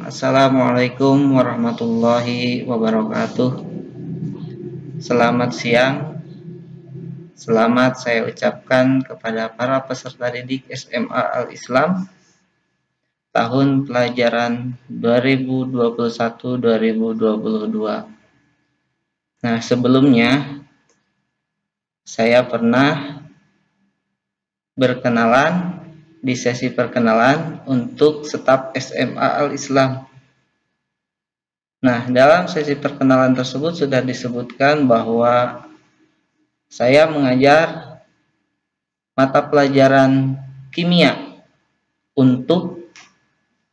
Assalamualaikum warahmatullahi wabarakatuh. Selamat siang. Selamat saya ucapkan kepada para peserta didik SMA Al-Islam tahun pelajaran 2021-2022. Nah, sebelumnya saya pernah berkenalan di sesi perkenalan untuk staf SMA Al-Islam. Nah, dalam sesi perkenalan tersebut sudah disebutkan bahwa saya mengajar mata pelajaran kimia untuk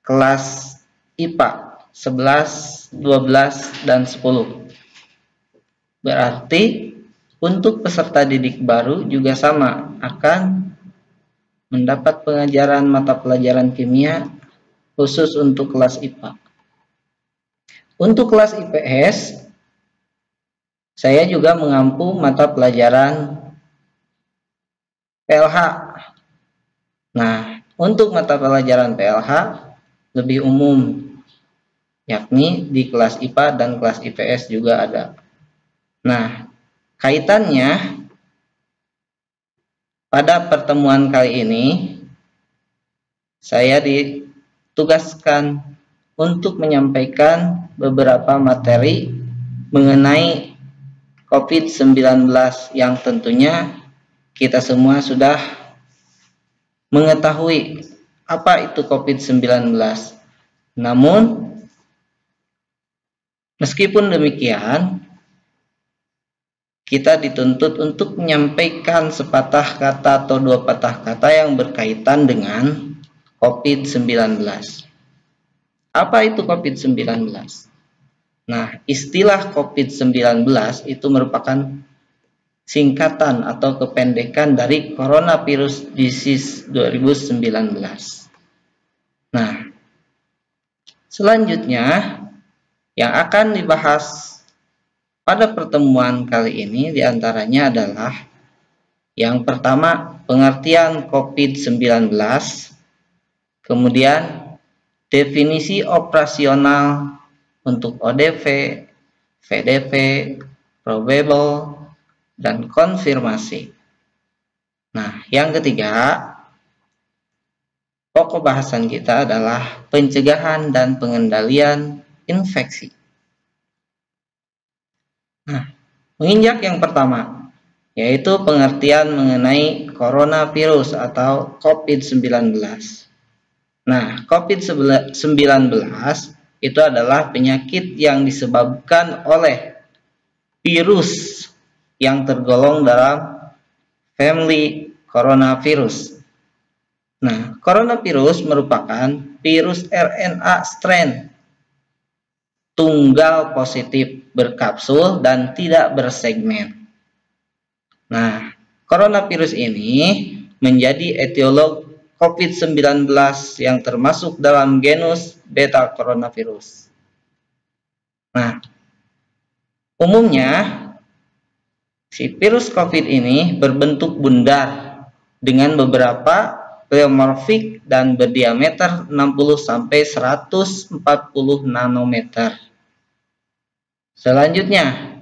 kelas IPA 11, 12, dan 10. Berarti untuk peserta didik baru juga sama, akan mendapat pengajaran mata pelajaran kimia khusus untuk kelas IPA. Untuk kelas IPS, saya juga mengampu mata pelajaran PLH. Nah, untuk mata pelajaran PLH lebih umum, yakni di kelas IPA dan kelas IPS juga ada. Nah, kaitannya pada pertemuan kali ini, saya ditugaskan untuk menyampaikan beberapa materi mengenai COVID-19 yang tentunya kita semua sudah mengetahui apa itu COVID-19. Namun, meskipun demikian, kita dituntut untuk menyampaikan sepatah kata atau dua patah kata yang berkaitan dengan COVID-19. Apa itu COVID-19? Nah, istilah COVID-19 itu merupakan singkatan atau kependekan dari Coronavirus Disease 2019. Nah, selanjutnya yang akan dibahas pada pertemuan kali ini diantaranya adalah yang pertama pengertian COVID-19, kemudian definisi operasional untuk ODP, VDP, probable, dan konfirmasi. Nah, yang ketiga, pokok bahasan kita adalah pencegahan dan pengendalian infeksi. Nah, menginjak yang pertama, yaitu pengertian mengenai coronavirus atau COVID-19. Nah, COVID-19 itu adalah penyakit yang disebabkan oleh virus yang tergolong dalam family coronavirus. Nah, coronavirus merupakan virus RNA strain tunggal positif berkapsul dan tidak bersegmen. Nah, coronavirus ini menjadi etiolog COVID-19 yang termasuk dalam genus beta coronavirus. Nah, umumnya si virus COVID ini berbentuk bundar dengan beberapa pleomorfik dan berdiameter 60-140 nanometer. Selanjutnya,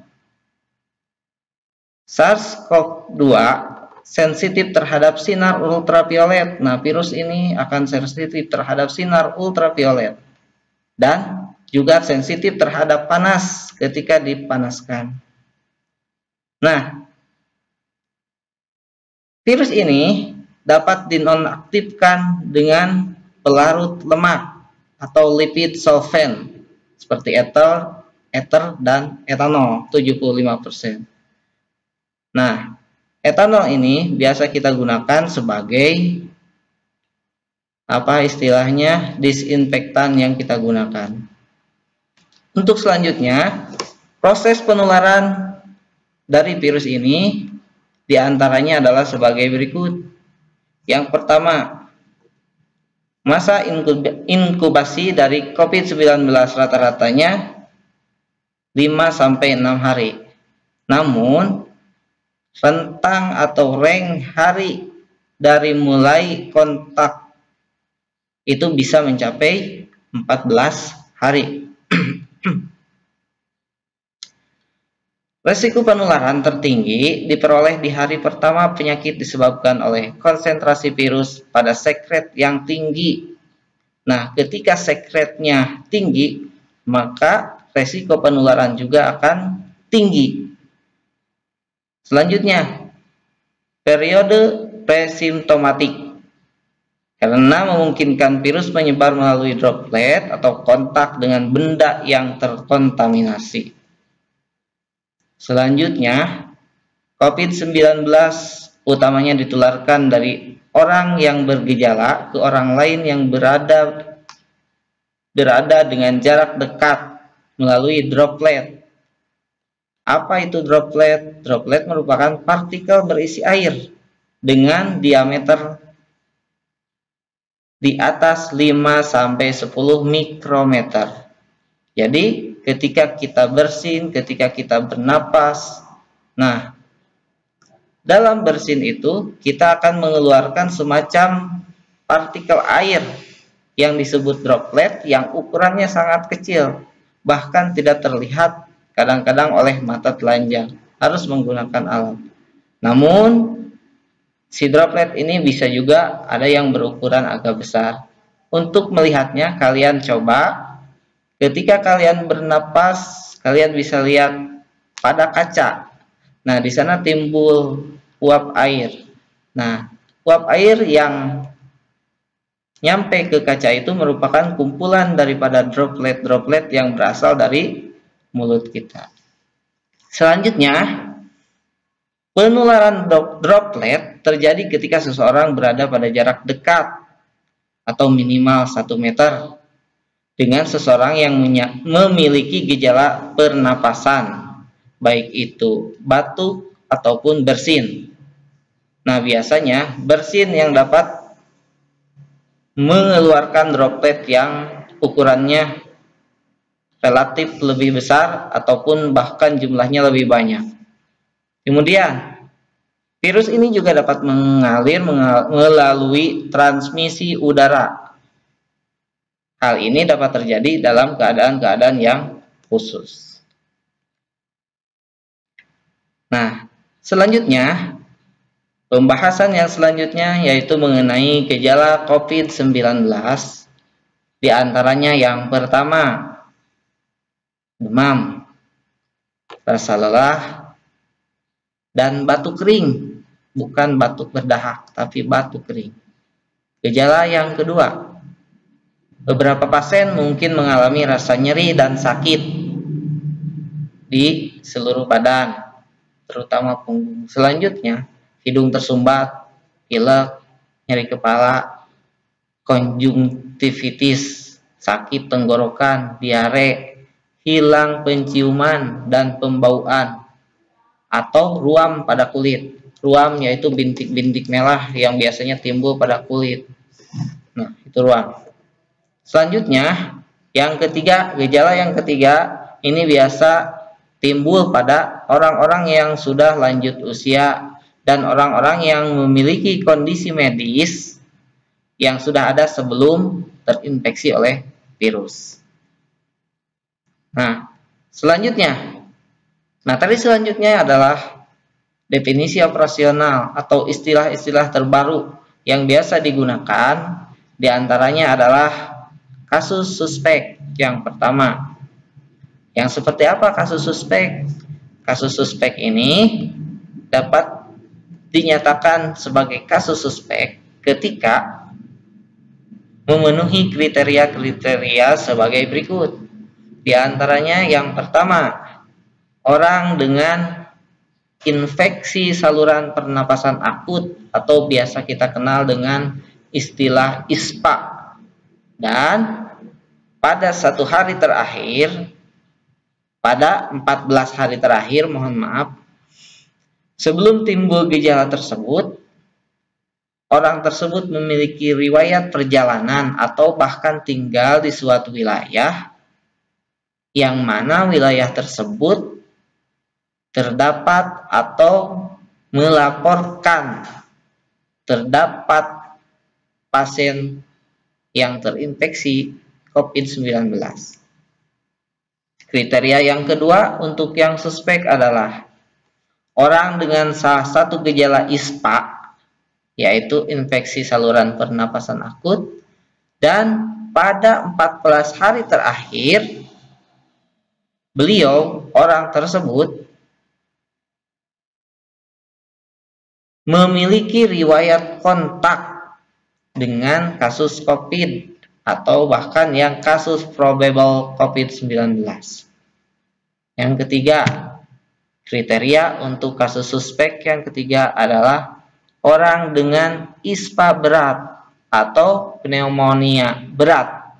SARS-CoV-2 sensitif terhadap sinar ultraviolet. Nah, virus ini akan sensitif terhadap sinar ultraviolet dan juga sensitif terhadap panas ketika dipanaskan. Nah, virus ini dapat dinonaktifkan dengan pelarut lemak atau lipid solvent seperti ether, dan etanol 75%. Nah, etanol ini biasa kita gunakan sebagai disinfektan yang kita gunakan. Untuk selanjutnya, proses penularan dari virus ini diantaranya adalah sebagai berikut. Yang pertama, masa inkubasi dari COVID-19 rata-ratanya 5-6 hari. Namun, rentang atau range hari dari mulai kontak itu bisa mencapai 14 hari. Resiko penularan tertinggi diperoleh di hari pertama penyakit disebabkan oleh konsentrasi virus pada sekret yang tinggi. Nah, ketika sekretnya tinggi, maka resiko penularan juga akan tinggi. Selanjutnya, periode presimptomatik. Karena memungkinkan virus menyebar melalui droplet atau kontak dengan benda yang terkontaminasi. Selanjutnya, COVID-19 utamanya ditularkan dari orang yang bergejala ke orang lain yang berada dengan jarak dekat melalui droplet. Apa itu droplet? Droplet merupakan partikel berisi air dengan diameter di atas 5-10 mikrometer. Jadi, ketika kita bersin, ketika kita bernapas, nah, dalam bersin itu kita akan mengeluarkan semacam partikel air yang disebut droplet yang ukurannya sangat kecil, bahkan tidak terlihat kadang-kadang oleh mata telanjang, harus menggunakan alat. Namun, si droplet ini bisa juga ada yang berukuran agak besar. Untuk melihatnya, kalian coba. Ketika kalian bernapas, kalian bisa lihat pada kaca. Nah, di sana timbul uap air. Nah, uap air yang nyampe ke kaca itu merupakan kumpulan daripada droplet-droplet yang berasal dari mulut kita. Selanjutnya, penularan droplet terjadi ketika seseorang berada pada jarak dekat atau minimal 1 meter dengan seseorang yang memiliki gejala pernapasan, baik itu batuk ataupun bersin. Nah, biasanya bersin yang dapat mengeluarkan droplet yang ukurannya relatif lebih besar ataupun bahkan jumlahnya lebih banyak. Kemudian, virus ini juga dapat mengalir melalui transmisi udara. Hal ini dapat terjadi dalam keadaan-keadaan yang khusus. Nah, selanjutnya, pembahasan yang selanjutnya yaitu mengenai gejala COVID-19. Di antaranya yang pertama, demam, rasa lelah, dan batuk kering. Bukan batuk berdahak, tapi batuk kering. Gejala yang kedua, beberapa pasien mungkin mengalami rasa nyeri dan sakit di seluruh badan, terutama punggung. Selanjutnya, hidung tersumbat, pilek, nyeri kepala, konjungtivitis, sakit tenggorokan, diare, hilang penciuman dan pembauan, atau ruam pada kulit. Ruam yaitu bintik-bintik merah yang biasanya timbul pada kulit. Nah, itu ruam. Selanjutnya, yang ketiga, gejala yang ketiga ini biasa timbul pada orang-orang yang sudah lanjut usia dan orang-orang yang memiliki kondisi medis yang sudah ada sebelum terinfeksi oleh virus. Nah, selanjutnya, materi selanjutnya adalah definisi operasional atau istilah-istilah terbaru yang biasa digunakan. Di antaranya adalah kasus suspek yang pertama. Yang seperti apa kasus suspek? Kasus suspek ini dapat dinyatakan sebagai kasus suspek ketika memenuhi kriteria-kriteria sebagai berikut. Di antaranya yang pertama, orang dengan infeksi saluran pernapasan akut atau biasa kita kenal dengan istilah ISPA. Dan pada 1 hari terakhir, pada 14 hari terakhir, sebelum timbul gejala tersebut, orang tersebut memiliki riwayat perjalanan atau bahkan tinggal di suatu wilayah yang mana wilayah tersebut terdapat atau melaporkan terdapat pasien yang terinfeksi COVID-19. Kriteria yang kedua untuk yang suspek adalah orang dengan salah satu gejala ISPA, yaitu infeksi saluran pernapasan akut, dan pada 14 hari terakhir orang tersebut memiliki riwayat kontak dengan kasus COVID atau bahkan yang kasus probable COVID-19. Yang ketiga, kriteria untuk kasus suspek yang ketiga adalah orang dengan ISPA berat atau pneumonia berat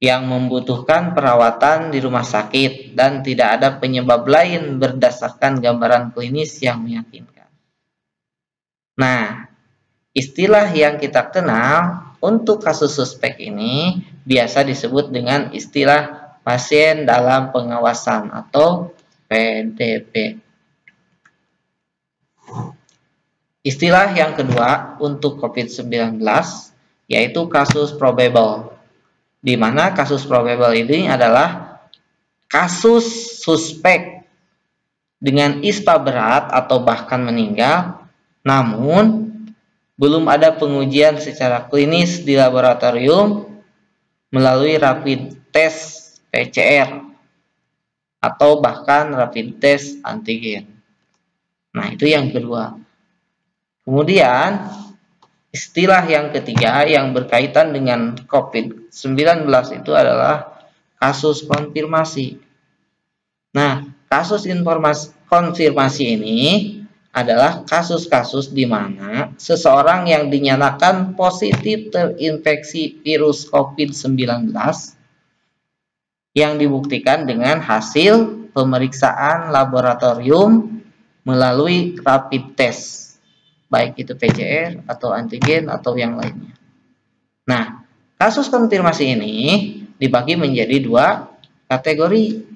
yang membutuhkan perawatan di rumah sakit dan tidak ada penyebab lain berdasarkan gambaran klinis yang meyakinkan. Nah, istilah yang kita kenal untuk kasus suspek ini biasa disebut dengan istilah pasien dalam pengawasan atau PDP. Istilah yang kedua untuk COVID-19 yaitu kasus probable, di mana kasus probable ini adalah kasus suspek dengan ISPA berat atau bahkan meninggal, namun belum ada pengujian secara klinis di laboratorium melalui rapid test PCR atau bahkan rapid test antigen. Nah, itu yang kedua. Kemudian, istilah yang ketiga yang berkaitan dengan COVID-19 itu adalah kasus konfirmasi. Nah, kasus konfirmasi ini adalah kasus-kasus di mana seseorang yang dinyatakan positif terinfeksi virus COVID-19 yang dibuktikan dengan hasil pemeriksaan laboratorium melalui rapid test, baik itu PCR atau antigen atau yang lainnya. Nah, kasus konfirmasi ini dibagi menjadi dua kategori.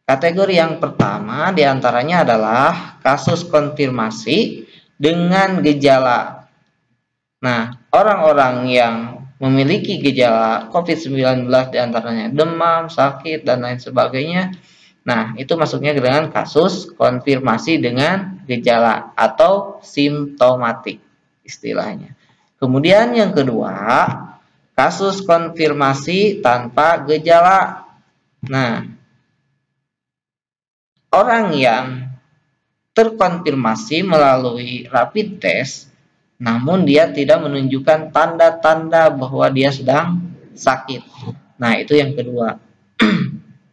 Kategori yang pertama diantaranya adalah kasus konfirmasi dengan gejala. Nah, orang-orang yang memiliki gejala COVID-19 diantaranya demam, sakit, dan lain sebagainya. Nah, itu masuknya dengan kasus konfirmasi dengan gejala atau simptomatik istilahnya. Kemudian yang kedua, kasus konfirmasi tanpa gejala. Nah, orang yang terkonfirmasi melalui rapid test, namun dia tidak menunjukkan tanda-tanda bahwa dia sedang sakit. Nah, itu yang kedua,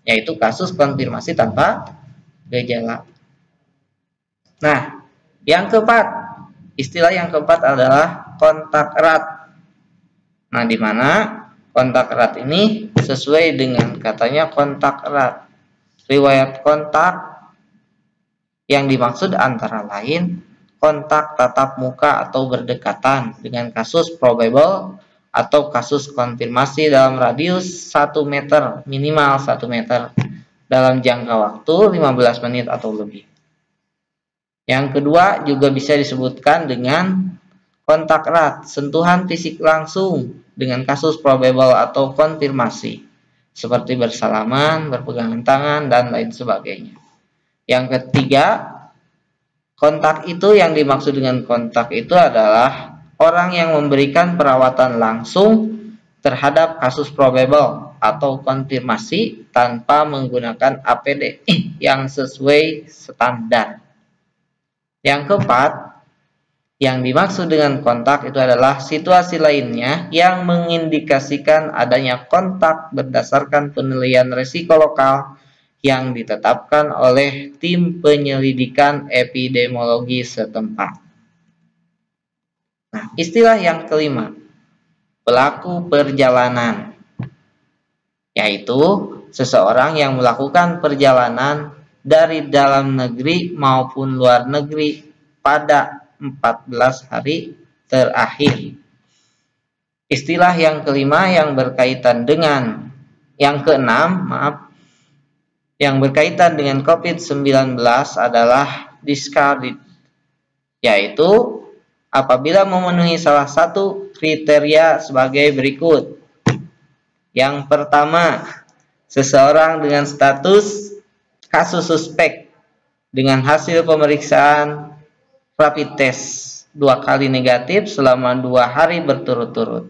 yaitu kasus konfirmasi tanpa gejala. Nah, yang keempat, istilah yang keempat adalah kontak erat. Nah, di mana kontak erat ini sesuai dengan katanya kontak erat. Riwayat kontak yang dimaksud antara lain kontak tatap muka atau berdekatan dengan kasus probable atau kasus konfirmasi dalam radius 1 meter, minimal 1 meter dalam jangka waktu 15 menit atau lebih. Yang kedua juga bisa disebutkan dengan kontak erat, sentuhan fisik langsung dengan kasus probable atau konfirmasi, seperti bersalaman, berpegangan tangan, dan lain sebagainya. Yang ketiga, kontak itu yang dimaksud dengan kontak itu adalah orang yang memberikan perawatan langsung terhadap kasus probable atau konfirmasi tanpa menggunakan APD yang sesuai standar. Yang keempat, yang dimaksud dengan kontak itu adalah situasi lainnya yang mengindikasikan adanya kontak berdasarkan penilaian risiko lokal yang ditetapkan oleh tim penyelidikan epidemiologi setempat. Nah, istilah yang kelima, pelaku perjalanan, yaitu seseorang yang melakukan perjalanan dari dalam negeri maupun luar negeri pada 14 hari terakhir. Istilah yang kelima yang berkaitan dengan yang keenam, yang berkaitan dengan COVID-19 adalah discarded, yaitu apabila memenuhi salah satu kriteria sebagai berikut. Yang pertama, seseorang dengan status kasus suspek dengan hasil pemeriksaan rapid test 2 kali negatif selama 2 hari berturut-turut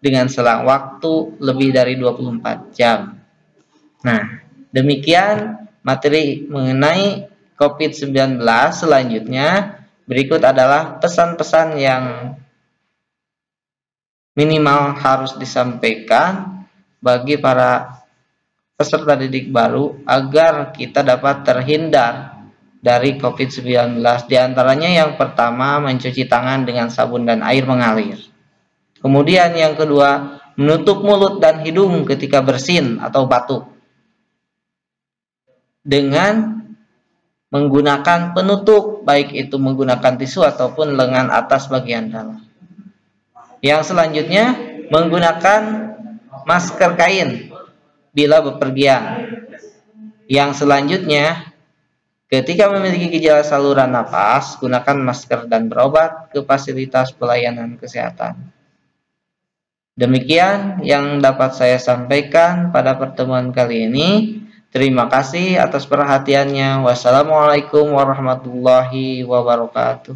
dengan selang waktu lebih dari 24 jam. Nah, demikian materi mengenai COVID-19. Selanjutnya, berikut adalah pesan-pesan yang minimal harus disampaikan bagi para peserta didik baru agar kita dapat terhindar dari COVID-19. Di antaranya yang pertama, mencuci tangan dengan sabun dan air mengalir. Kemudian yang kedua, menutup mulut dan hidung ketika bersin atau batuk dengan menggunakan penutup, baik itu menggunakan tisu ataupun lengan atas bagian dalam. Yang selanjutnya, menggunakan masker kain bila bepergian. Yang selanjutnya, ketika memiliki gejala saluran napas, gunakan masker dan berobat ke fasilitas pelayanan kesehatan. Demikian yang dapat saya sampaikan pada pertemuan kali ini. Terima kasih atas perhatiannya. Wassalamualaikum warahmatullahi wabarakatuh.